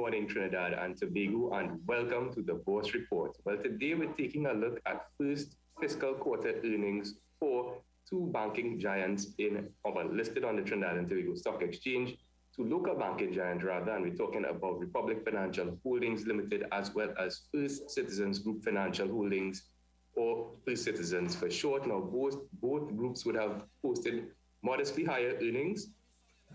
morning, Trinidad and Tobago, and welcome to the Bourse Report. Well, today we're taking a look at first fiscal quarter earnings for two banking giants listed on the Trinidad and Tobago Stock Exchange, two local banking giants rather, and we're talking about Republic Financial Holdings Limited as well as First Citizens Group Financial Holdings, or First Citizens for short. Now, both groups would have posted modestly higher earnings.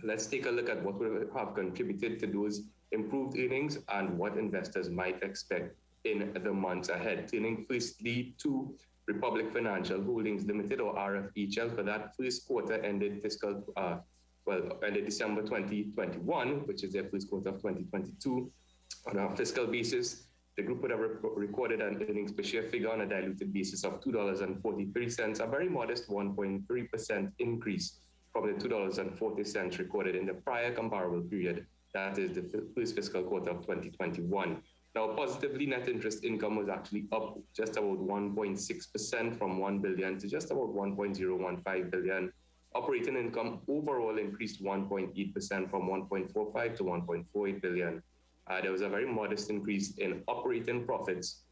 Let's take a look at what would have contributed to those improved earnings and what investors might expect in the months ahead. Turning firstly to Republic Financial Holdings Limited, or RFHL, for that first quarter ended ended December 2021, which is their first quarter of 2022. On a fiscal basis, the group would have recorded an earnings per share figure on a diluted basis of $2.43, a very modest 1.3% increase from the $2.40 recorded in the prior comparable period, that is the first fiscal quarter of 2021. Now, positively, net interest income was actually up just about 1.6% from $1 billion to just about $1.015 billion. Operating income overall increased 1.8% from $1.45 to $1.48 billion. There was a very modest increase in operating profits,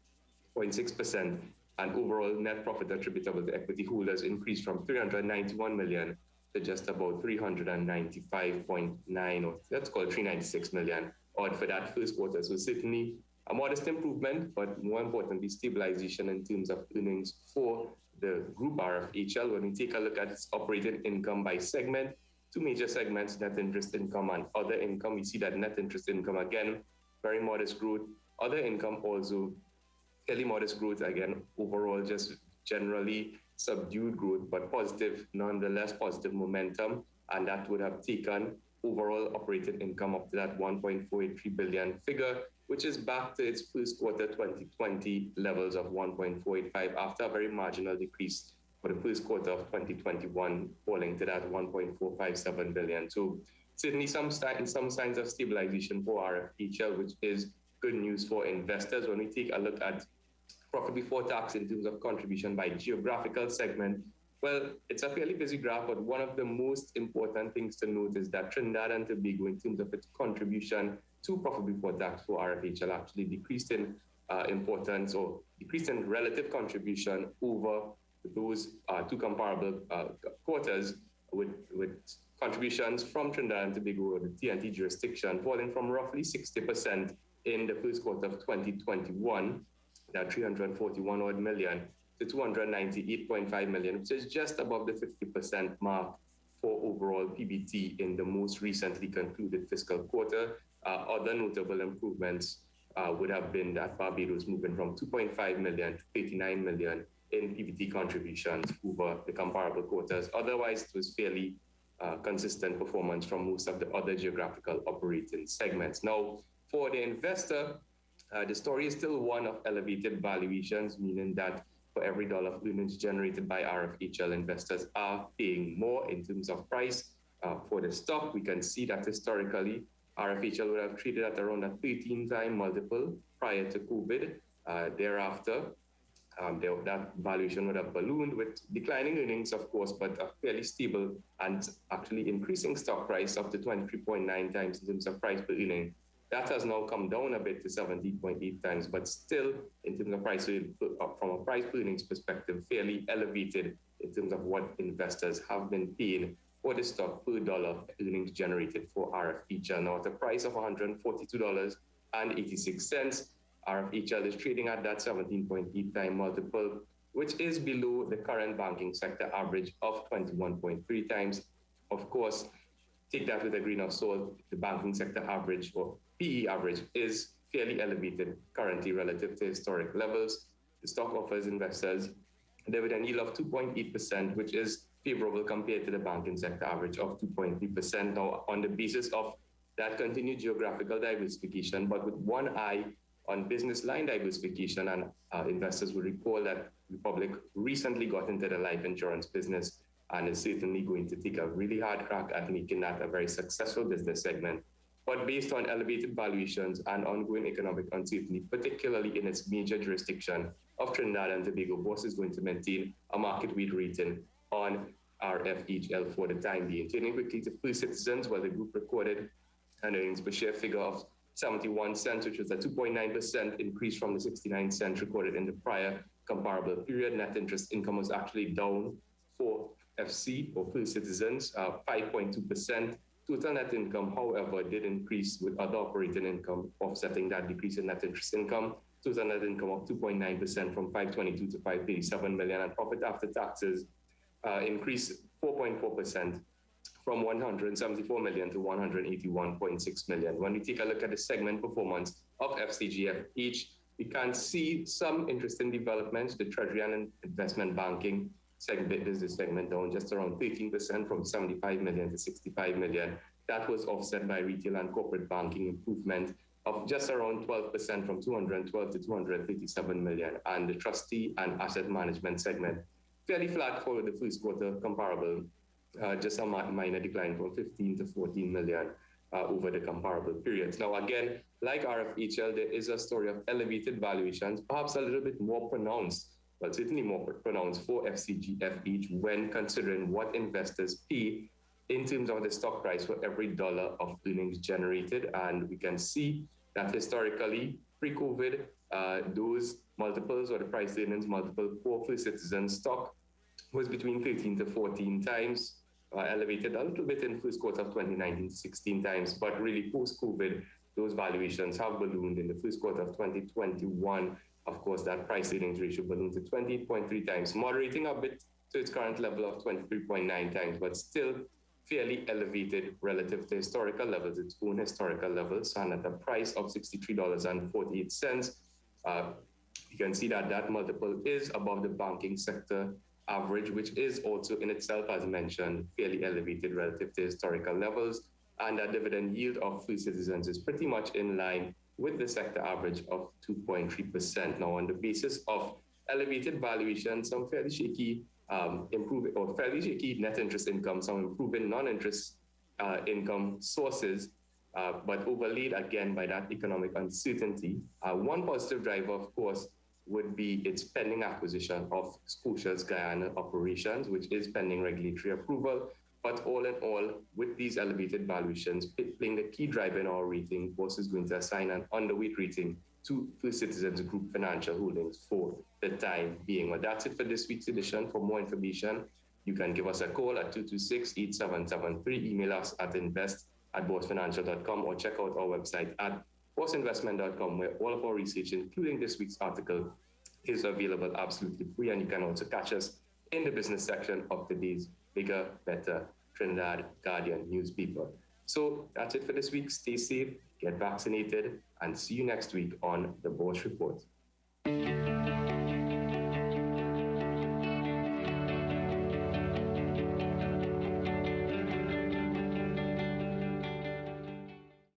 0.6%, and overall net profit attributable to equity holders increased from $391 million to just about 395.9, or let's call it 396 million odd for that first quarter. So certainly a modest improvement, but more importantly, stabilization in terms of earnings for the group RFHL. When we take a look at its operating income by segment, two major segments, net interest income and other income, we see that net interest income, again, very modest growth. Other income also fairly modest growth, again, overall just generally subdued growth, but positive, nonetheless positive momentum, and that would have taken overall operating income up to that 1.483 billion figure, which is back to its first quarter 2020 levels of 1.485 after a very marginal decrease for the first quarter of 2021, falling to that 1.457 billion. So certainly some signs of stabilization for RFHL, which is good news for investors. When we take a look at profit before tax in terms of contribution by geographical segment, well, it's a fairly busy graph, but one of the most important things to note is that Trinidad and Tobago, in terms of its contribution to profit before tax for RFHL, actually decreased in importance, or decreased in relative contribution over those two comparable quarters, with contributions from Trinidad and Tobago, or the TNT jurisdiction, falling from roughly 60% in the first quarter of 2021, that 341 odd million, to 298.5 million, which is just above the 50% mark for overall PBT in the most recently concluded fiscal quarter. Other notable improvements would have been that Barbados moving from 2.5 million to 89 million in PBT contributions over the comparable quarters. Otherwise, it was fairly consistent performance from most of the other geographical operating segments. Now, for the investor, the story is still one of elevated valuations, meaning that for every dollar of earnings generated by RFHL, investors are paying more in terms of price for the stock. We can see that historically, RFHL would have traded at around a 13-time multiple prior to COVID. Thereafter, that valuation would have ballooned with declining earnings, of course, but a fairly stable and actually increasing stock price up to 23.9 times in terms of price per earning. That has now come down a bit to 17.8 times, but still, in terms of price, from a price per earnings perspective, fairly elevated in terms of what investors have been paying for the stock per dollar of earnings generated for RFHL. Now, at a price of $142.86, RFHL is trading at that 17.8 time multiple, which is below the current banking sector average of 21.3 times. Of course, take that with a grain of salt. The banking sector average, or PE average, is fairly elevated currently relative to historic levels. The stock offers investors a dividend yield of 2.8%, which is favorable compared to the banking sector average of 2.3%. Now, on the basis of that continued geographical diversification, but with one eye on business line diversification, and investors will recall that Republic recently got into the life insurance business and is certainly going to take a really hard crack at making that a very successful business segment. But based on elevated valuations and ongoing economic uncertainty, particularly in its major jurisdiction of Trinidad and Tobago, Bourse is going to maintain a market weight rating on RFHL for the time being. Turning quickly to First Citizens, where the group recorded an earnings per share figure of 71 cents, which was a 2.9% increase from the 69 cents recorded in the prior comparable period. Net interest income was actually down for FC, or First Citizens, 5.2%. Total net income, however, did increase with other operating income offsetting that decrease in net interest income. Total net income of 2.9% from 522 to 537 million, and profit after taxes increased 4.4% from 174 million to 181.6 million. When we take a look at the segment performance of FCGFH, we can see some interesting developments. The Treasury and Investment Banking segment is the segment down just around 13% from 75 million to 65 million. That was offset by retail and corporate banking improvement of just around 12% from 212 to 237 million. And the trustee and asset management segment fairly flat for the first quarter comparable, just a minor decline from 15 to 14 million over the comparable periods. Now, again, like RFHL, there is a story of elevated valuations, perhaps a little bit more pronounced, but certainly more pronounced for FCGFH when considering what investors pay in terms of the stock price for every dollar of earnings generated. And we can see that historically, pre-COVID, those multiples, or the price earnings multiple for First Citizen stock, was between 13 to 14 times, elevated a little bit in first quarter of 2019 to 16 times, but really post-COVID, those valuations have ballooned. In the first quarter of 2021, of course, that price earnings ratio ballooned to 20.3 times, moderating a bit to its current level of 23.9 times, but still fairly elevated relative to historical levels, its own historical levels, and at a price of $63.48. You can see that that multiple is above the banking sector average, which is also in itself, as mentioned, fairly elevated relative to historical levels. And that dividend yield of First Citizens is pretty much in line with the sector average of 2.3%. Now, on the basis of elevated valuation, some fairly shaky fairly shaky net interest income, some improving non-interest income sources, but overlaid again by that economic uncertainty. One positive driver, of course, would be its pending acquisition of Scotia's Guyana operations, which is pending regulatory approval. But all in all, with these elevated valuations playing the key driver in our rating, Bourse is going to assign an underweight rating to First Citizens Group Financial Holdings for the time being. Well, that's it for this week's edition. For more information, you can give us a call at 226-8773, email us at invest@boursefinancial.com, or check out our website at bourseinvestment.com, where all of our research, including this week's article, is available absolutely free. And you can also catch us in the business section of today's Bigger, Better Trinidad Guardian newspaper. So that's it for this week. Stay safe, get vaccinated, and see you next week on the Bourse Report.